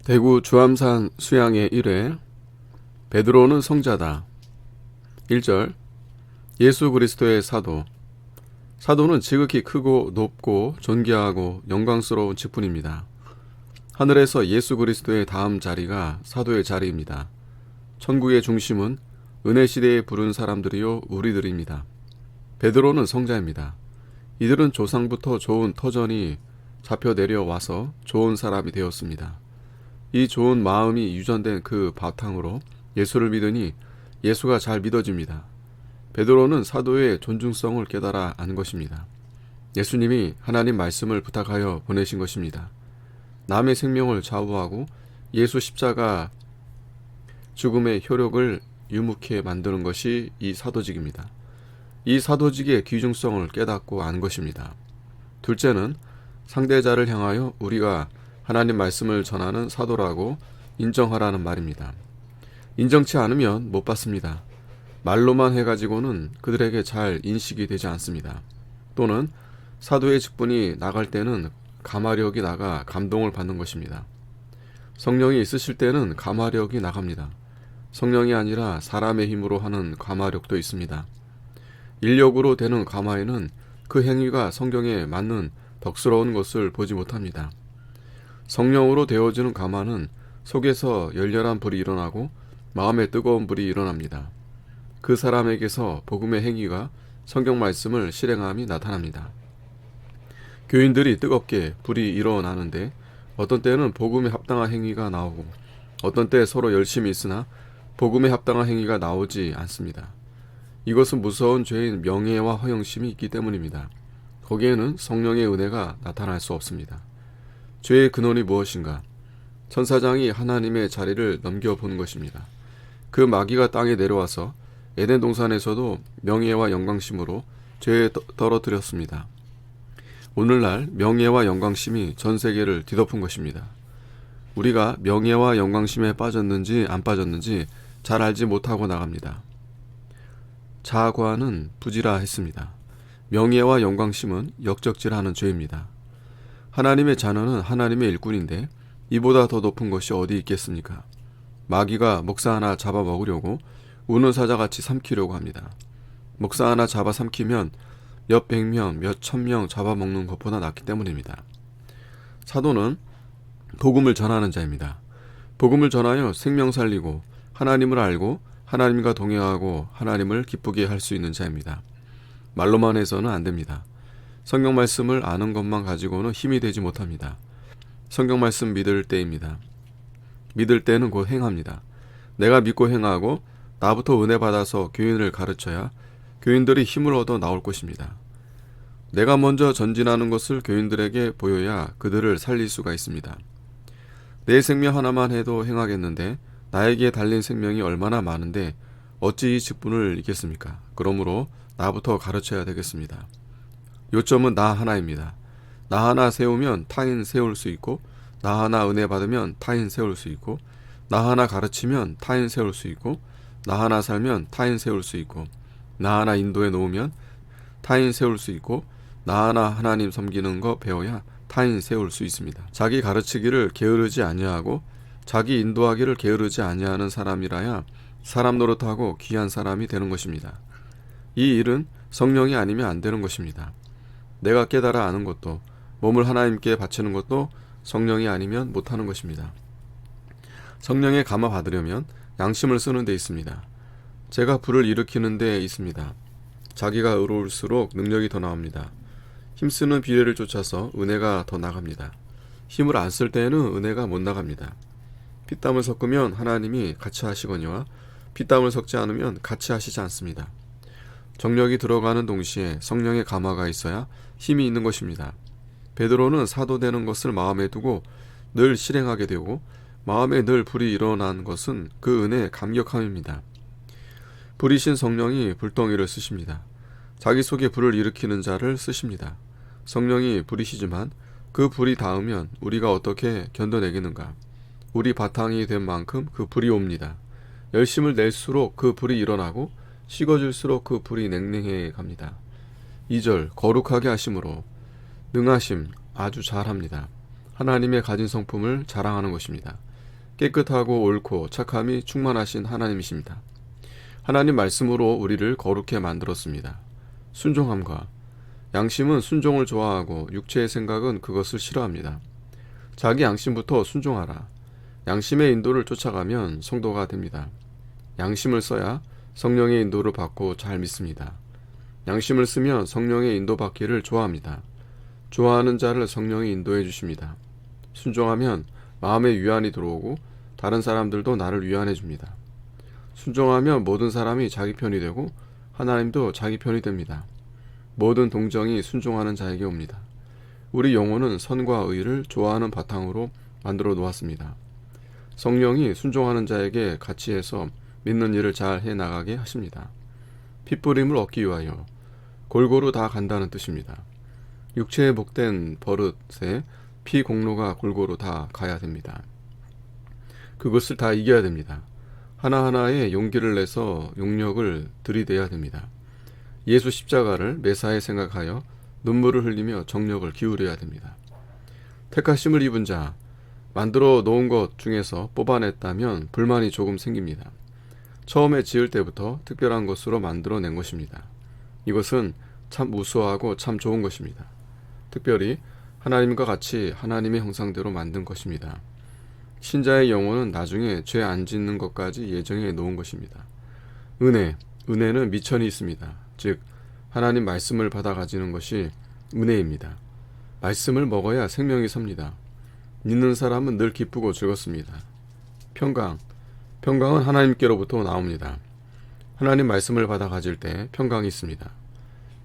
대구 주암산 수양의 1회 베드로는 성자다. 1절 예수 그리스도의 사도. 사도는 지극히 크고 높고 존귀하고 영광스러운 직분입니다. 하늘에서 예수 그리스도의 다음 자리가 사도의 자리입니다. 천국의 중심은 은혜 시대에 부른 사람들이요 우리들입니다. 베드로는 성자입니다. 이들은 조상부터 좋은 터전이 잡혀 내려와서 좋은 사람이 되었습니다. 이 좋은 마음이 유전된 그 바탕으로 예수를 믿으니 예수가 잘 믿어집니다. 베드로는 사도의 존중성을 깨달아 안 것입니다. 예수님이 하나님 말씀을 부탁하여 보내신 것입니다. 남의 생명을 좌우하고 예수 십자가 죽음의 효력을 유묵해 만드는 것이 이 사도직입니다. 이 사도직의 귀중성을 깨닫고 안 것입니다. 둘째는 상대자를 향하여 우리가 하나님 말씀을 전하는 사도라고 인정하라는 말입니다. 인정치 않으면 못 받습니다. 말로만 해가지고는 그들에게 잘 인식이 되지 않습니다. 또는 사도의 직분이 나갈 때는 감화력이 나가 감동을 받는 것입니다. 성령이 있으실 때는 감화력이 나갑니다. 성령이 아니라 사람의 힘으로 하는 감화력도 있습니다. 인력으로 되는 감화에는 그 행위가 성경에 맞는 덕스러운 것을 보지 못합니다. 성령으로 되어지는 감화는 속에서 열렬한 불이 일어나고 마음에 뜨거운 불이 일어납니다. 그 사람에게서 복음의 행위가 성경 말씀을 실행함이 나타납니다. 교인들이 뜨겁게 불이 일어나는데 어떤 때는 복음에 합당한 행위가 나오고 어떤 때 서로 열심히 있으나 복음에 합당한 행위가 나오지 않습니다. 이것은 무서운 죄인 명예와 허영심이 있기 때문입니다. 거기에는 성령의 은혜가 나타날 수 없습니다. 죄의 근원이 무엇인가? 천사장이 하나님의 자리를 넘겨보는 것입니다. 그 마귀가 땅에 내려와서 에덴 동산에서도 명예와 영광심으로 죄에 떨어뜨렸습니다. 오늘날 명예와 영광심이 전 세계를 뒤덮은 것입니다. 우리가 명예와 영광심에 빠졌는지 안 빠졌는지 잘 알지 못하고 나갑니다. 자과는 부지라 했습니다. 명예와 영광심은 역적질하는 죄입니다. 하나님의 자녀는 하나님의 일꾼인데 이보다 더 높은 것이 어디 있겠습니까? 마귀가 목사 하나 잡아먹으려고 우는 사자같이 삼키려고 합니다. 목사 하나 잡아 삼키면 몇 100명, 몇 1000명 잡아먹는 것보다 낫기 때문입니다. 사도는 복음을 전하는 자입니다. 복음을 전하여 생명 살리고 하나님을 알고 하나님과 동행하고 하나님을 기쁘게 할 수 있는 자입니다. 말로만 해서는 안 됩니다. 성경 말씀을 아는 것만 가지고는 힘이 되지 못합니다. 성경 말씀 믿을 때입니다. 믿을 때는 곧 행합니다. 내가 믿고 행하고 나부터 은혜 받아서 교인을 가르쳐야 교인들이 힘을 얻어 나올 것입니다. 내가 먼저 전진하는 것을 교인들에게 보여야 그들을 살릴 수가 있습니다. 내 생명 하나만 해도 행하겠는데 나에게 달린 생명이 얼마나 많은데 어찌 이 직분을 잊겠습니까? 그러므로 나부터 가르쳐야 되겠습니다. 요점은 나 하나입니다. 나 하나 세우면 타인 세울 수 있고 나 하나 은혜 받으면 타인 세울 수 있고 나 하나 가르치면 타인 세울 수 있고 나 하나 살면 타인 세울 수 있고 나 하나 인도해 놓으면 타인 세울 수 있고 나 하나 하나님 섬기는 거 배워야 타인 세울 수 있습니다. 자기 가르치기를 게으르지 아니하고 자기 인도하기를 게으르지 아니하는 사람이라야 사람 노릇하고 귀한 사람이 되는 것입니다. 이 일은 성령이 아니면 안 되는 것입니다. 내가 깨달아 아는 것도 몸을 하나님께 바치는 것도 성령이 아니면 못하는 것입니다. 성령의 감화 받으려면 양심을 쓰는 데 있습니다. 제가 불을 일으키는 데 있습니다. 자기가 의로울수록 능력이 더 나옵니다. 힘쓰는 비례를 쫓아서 은혜가 더 나갑니다. 힘을 안 쓸 때에는 은혜가 못 나갑니다. 피땀을 섞으면 하나님이 같이 하시거니와 피땀을 섞지 않으면 같이 하시지 않습니다. 정력이 들어가는 동시에 성령의 감화가 있어야 힘이 있는 것입니다. 베드로는 사도되는 것을 마음에 두고 늘 실행하게 되고 마음에 늘 불이 일어난 것은 그 은혜의 감격함입니다. 불이신 성령이 불덩이를 쓰십니다. 자기 속에 불을 일으키는 자를 쓰십니다. 성령이 불이시지만 그 불이 닿으면 우리가 어떻게 견뎌내겠는가? 우리 바탕이 된 만큼 그 불이 옵니다. 열심을 낼수록 그 불이 일어나고 식어질수록 그 불이 냉랭해 갑니다. 2절 거룩하게 하심으로 능하심 아주 잘합니다. 하나님의 가진 성품을 자랑하는 것입니다. 깨끗하고 옳고 착함이 충만하신 하나님이십니다. 하나님 말씀으로 우리를 거룩해 만들었습니다. 순종함과 양심은 순종을 좋아하고 육체의 생각은 그것을 싫어합니다. 자기 양심부터 순종하라. 양심의 인도를 쫓아가면 성도가 됩니다. 양심을 써야 성령의 인도를 받고 잘 믿습니다. 양심을 쓰면 성령의 인도받기를 좋아합니다. 좋아하는 자를 성령이 인도해 주십니다. 순종하면 마음에 위안이 들어오고 다른 사람들도 나를 위안해 줍니다. 순종하면 모든 사람이 자기 편이 되고 하나님도 자기 편이 됩니다. 모든 동정이 순종하는 자에게 옵니다. 우리 영혼은 선과 의를 좋아하는 바탕으로 만들어 놓았습니다. 성령이 순종하는 자에게 같이 해서 믿는 일을 잘 해나가게 하십니다. 핏부림을 얻기 위하여 골고루 다 간다는 뜻입니다. 육체에 복된 버릇에 피 공로가 골고루 다 가야 됩니다. 그것을 다 이겨야 됩니다. 하나하나에 용기를 내서 용력을 들이대야 됩니다. 예수 십자가를 매사에 생각하여 눈물을 흘리며 정력을 기울여야 됩니다. 택하심을 입은 자, 만들어 놓은 것 중에서 뽑아냈다면 불만이 조금 생깁니다. 처음에 지을 때부터 특별한 것으로 만들어낸 것입니다. 이것은 참 우수하고 참 좋은 것입니다. 특별히 하나님과 같이 하나님의 형상대로 만든 것입니다. 신자의 영혼은 나중에 죄 안 짓는 것까지 예정해 놓은 것입니다. 은혜는 미천이 있습니다. 즉 하나님 말씀을 받아 가지는 것이 은혜입니다. 말씀을 먹어야 생명이 섭니다. 믿는 사람은 늘 기쁘고 즐겁습니다. 평강은 하나님께로부터 나옵니다. 하나님 말씀을 받아 가질 때 평강이 있습니다.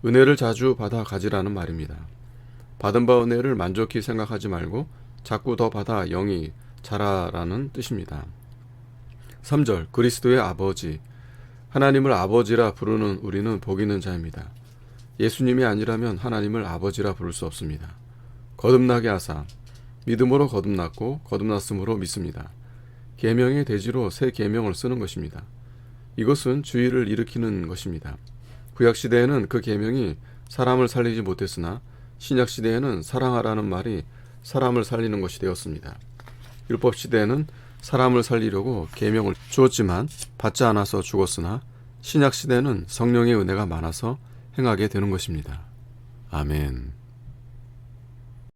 은혜를 자주 받아 가지라는 말입니다. 받은 바 은혜를 만족히 생각하지 말고 자꾸 더 받아 영이 자라라는 뜻입니다. 3절 그리스도의 아버지. 하나님을 아버지라 부르는 우리는 복 있는 자입니다. 예수님이 아니라면 하나님을 아버지라 부를 수 없습니다. 거듭나게 하사 믿음으로 거듭났고 거듭났으므로 믿습니다. 계명의 대지로 새 계명을 쓰는 것입니다. 이것은 주의를 일으키는 것입니다. 구약시대에는 그 계명이 사람을 살리지 못했으나 신약시대에는 사랑하라는 말이 사람을 살리는 것이 되었습니다. 율법시대에는 사람을 살리려고 계명을 주었지만 받지 않아서 죽었으나 신약시대는 성령의 은혜가 많아서 행하게 되는 것입니다. 아멘.